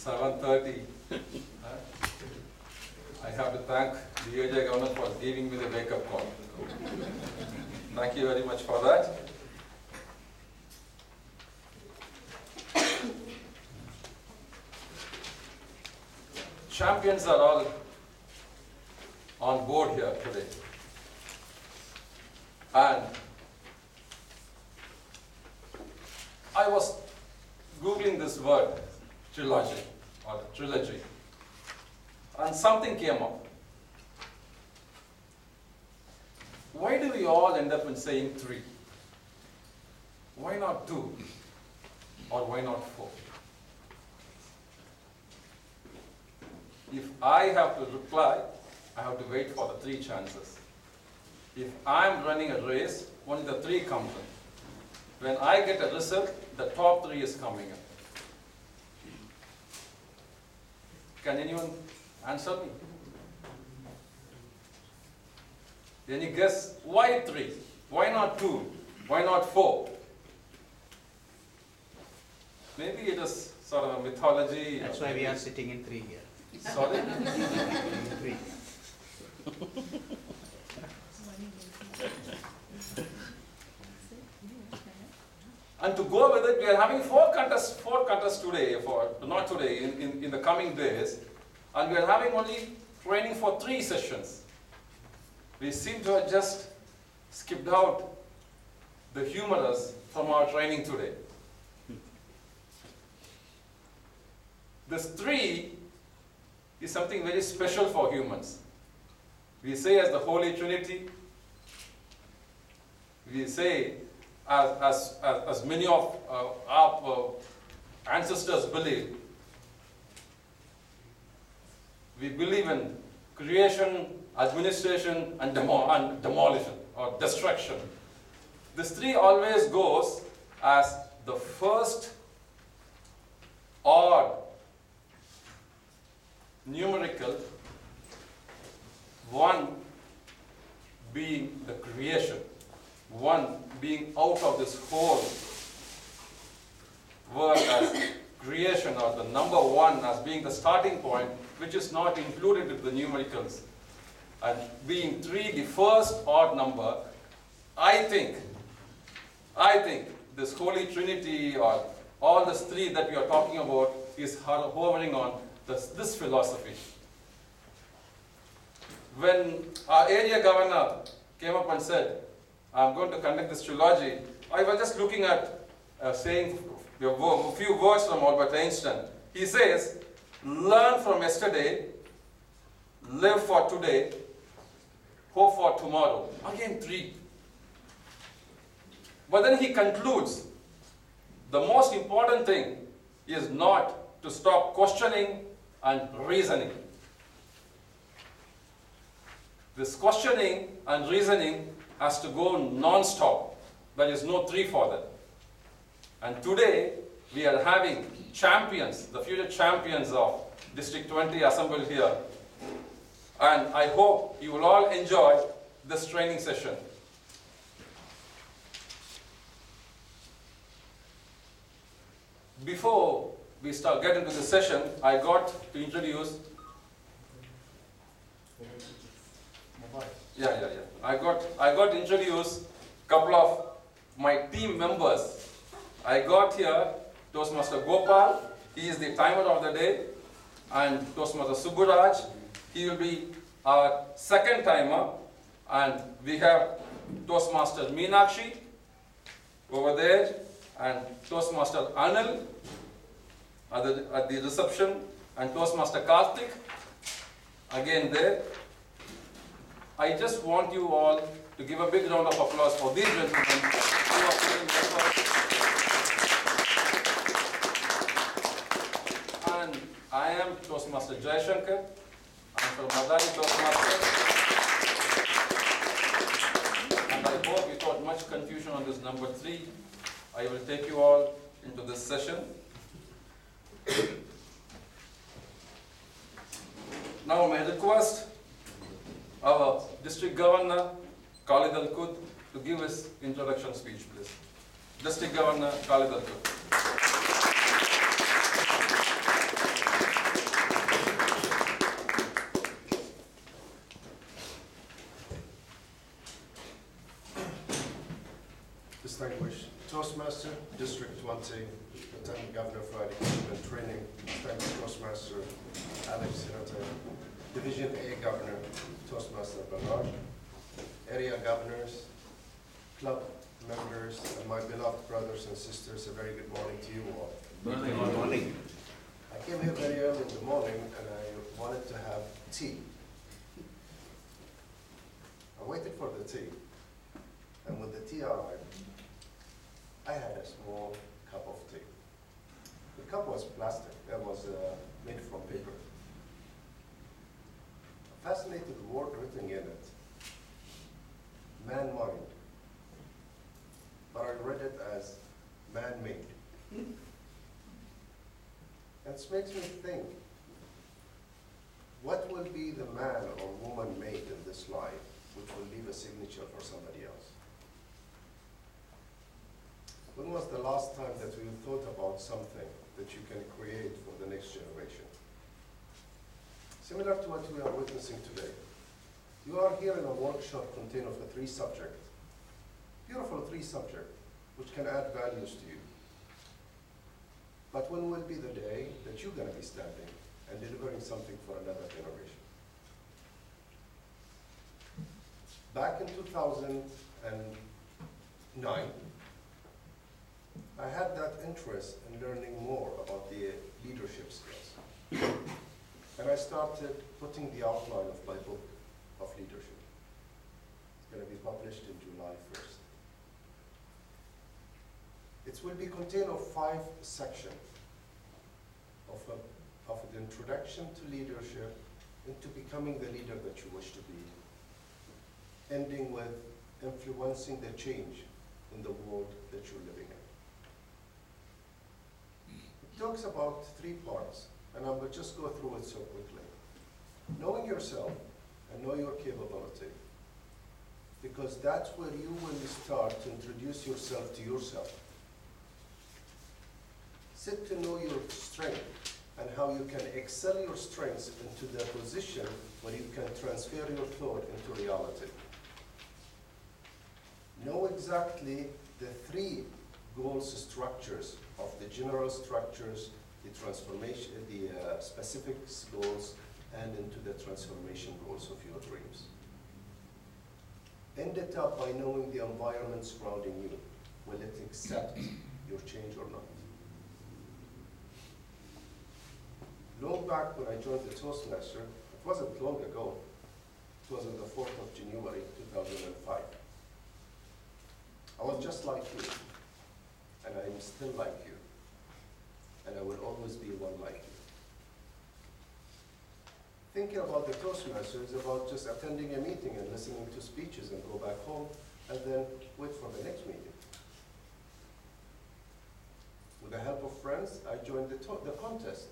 7:30. I have to thank the area governor for giving me the wake-up call. Thank you very much for that. Champions are all on board here today. And I was Googling this word, trilogy, or trilogy, and something came up. Why do we all end up in saying 3? Why not 2? Or why not 4? If I have to reply, I have to wait for the 3 chances. If I'm running a race, only the 3 comes in. When I get a result, the top 3 is coming in. Can anyone answer me? Any guess? Why 3? Why not 2? Why not 4? Maybe it is sort of a mythology. That's why we are sitting in 3 here. Sorry? 3. And to go with it, we are having 4 contests today, not today, in the coming days. And we are having only training for 3 sessions. We seem to have just skipped out the humorous from our training today. This 3 is something very special for humans. We say as the Holy Trinity. We say as many of our ancestors believe. We believe in creation, administration, and demolition or destruction. This 3 always goes as the first odd numerical, 1 being the creation, 1 being out of this whole world as creation, or the number 1 as being the starting point, which is not included in the numericals, and being 3 the first odd number. I think this Holy Trinity, or all this 3 that we are talking about, is hovering on this philosophy. When our area governor came up and said, I'm going to conduct this trilogy, I was just looking at saying a few words from Albert Einstein. He says, learn from yesterday, live for today, hope for tomorrow. Again, 3. But then he concludes, the most important thing is not to stop questioning and reasoning. This questioning and reasoning has to go non-stop. There is no 3 for that. And today, we are having champions, the future champions of District 20 assembled here. And I hope you will all enjoy this training session. Before we get into the session, I got to introduce. I got to introduce a couple of my team members. I got here Toastmaster Gopal. He is the timer of the day, and Toastmaster Subburaj. He will be our second timer, and we have Toastmaster Meenakshi over there, and Toastmaster Anil at the reception, and Toastmaster Karthik again there. I just want you all to give a big round of applause for these gentlemen who are putting effort. And I am Toastmaster Jayashankar. I'm from Madani Toastmaster. And I hope without much confusion on this number 3, I will take you all into this session. Now may I request our District Governor, Khalid Al-Qud, to give his introduction speech, please. District Governor Khalid Al-Qud. Toastmaster, District 20, Lieutenant Governor for Education and Training, Thanks Toastmaster Alex Hirata, Division A Governor, Toastmaster Bernard, Area Governors, Club members, and my beloved brothers and sisters, a very good morning to you all. Good morning. I came here very early in the morning and I wanted to have tea. I waited for the tea, and when the tea arrived, I had a small cup of tea. The cup was plastic, that was made from paper. A fascinating word written in it, man-mind. But I read it as man-made. And it makes me think, what will be the man or woman made in this life which will leave a signature for somebody else? When was the last time that you thought about something that you can create for the next generation? Similar to what we are witnessing today. You are here in a workshop contained of a 3 subjects, beautiful 3 subjects, which can add values to you. But when will be the day that you're going to be standing and delivering something for another generation? Back in 2009, I had that interest in learning more about the leadership skills. And I started putting the outline of my book of leadership. It's going to be published in July 1st. It will be contained of 5 sections of an introduction to leadership into becoming the leader that you wish to be, ending with influencing the change in the world that you're living in. It talks about 3 parts, and I will just go through it so quickly. Knowing yourself and know your capability, because that's where you will start to introduce yourself to yourself. Sit to know your strength and how you can excel your strengths into the position where you can transfer your thought into reality. Know exactly the 3 goals structures of the general structures, the transformation, the specific goals, and into the transformation goals of your dreams. End it up by knowing the environment surrounding you. Will it accept your change or not? Long back when I joined the Toastmaster, it wasn't long ago. It was on the 4th of January, 2005. I was just like you, and I am still like you, and I will always be one like you. Thinking about the Toastmaster is about just attending a meeting and listening to speeches and go back home, and then wait for the next meeting. With the help of friends, I joined the contest.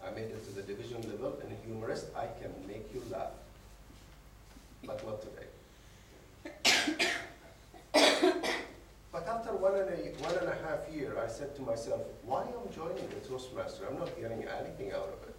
I made it to the division level, and a humorist, I can make you laugh. But not today. But after one and a half years, I said to myself, why am I joining the Toastmaster? I'm not getting anything out of it.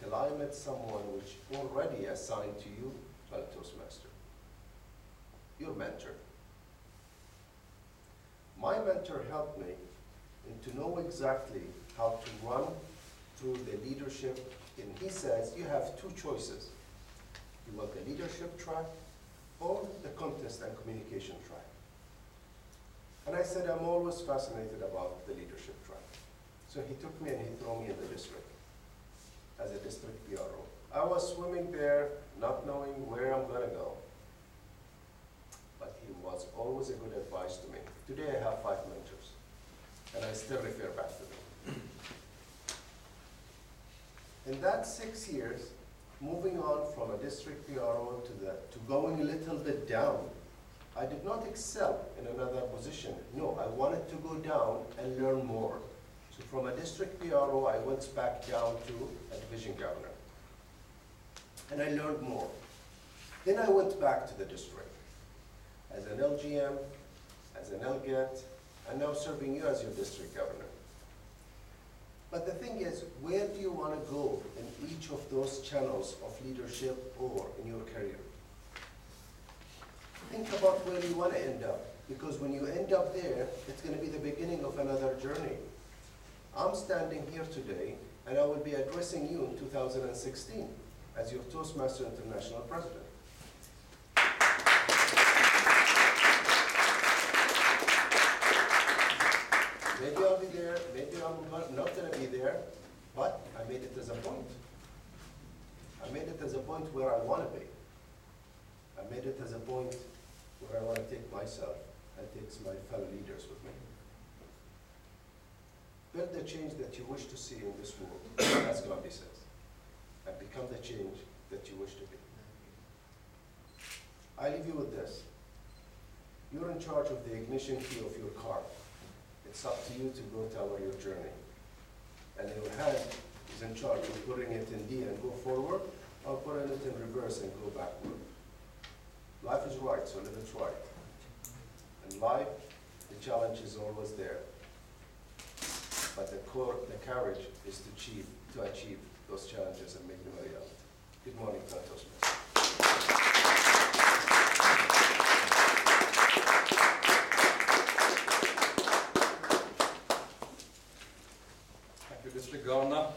Till I met someone which already assigned to you a Toastmaster. Your mentor. My mentor helped me to know exactly how to run through the leadership. And he says, you have 2 choices. You want the leadership track or the contest and communication track. And I said, I'm always fascinated about the leadership track. So he took me and he threw me in the district as a district PRO. I was swimming there, not knowing where I'm going to go. But he was always a good advice to me. Today I have 5 mentors, and I still refer back to them. In that 6 years, moving on from a district PRO to going a little bit down, I did not excel in another position. No, I wanted to go down and learn more. So from a district PRO, I went back down to a division governor. And I learned more. Then I went back to the district as an LGM, as an LGET, and now serving you as your district governor. But the thing is, where do you want to go in each of those channels of leadership or in your career? Think about where you want to end up. because when you end up there, it's going to be the beginning of another journey. I'm standing here today, and I will be addressing you in 2016 as your Toastmaster International President. Maybe I'll be there, maybe I'm not going to be there, but I made it as a point. I made it as a point where I want to be. I made it as a point where I want to take myself and take my fellow leaders with me. Build the change that you wish to see in this world, as Gandhi says, and become the change that you wish to be. I leave you with this. You're in charge of the ignition key of your car. It's up to you to go tell your journey. And your hand is in charge of putting it in D and go forward, or putting it in reverse and go backward. Life is right, so live it right. In life, the challenge is always there. But the courage is to achieve those challenges and make them a reality. Good morning, Toastmasters. Thank you, District Governor.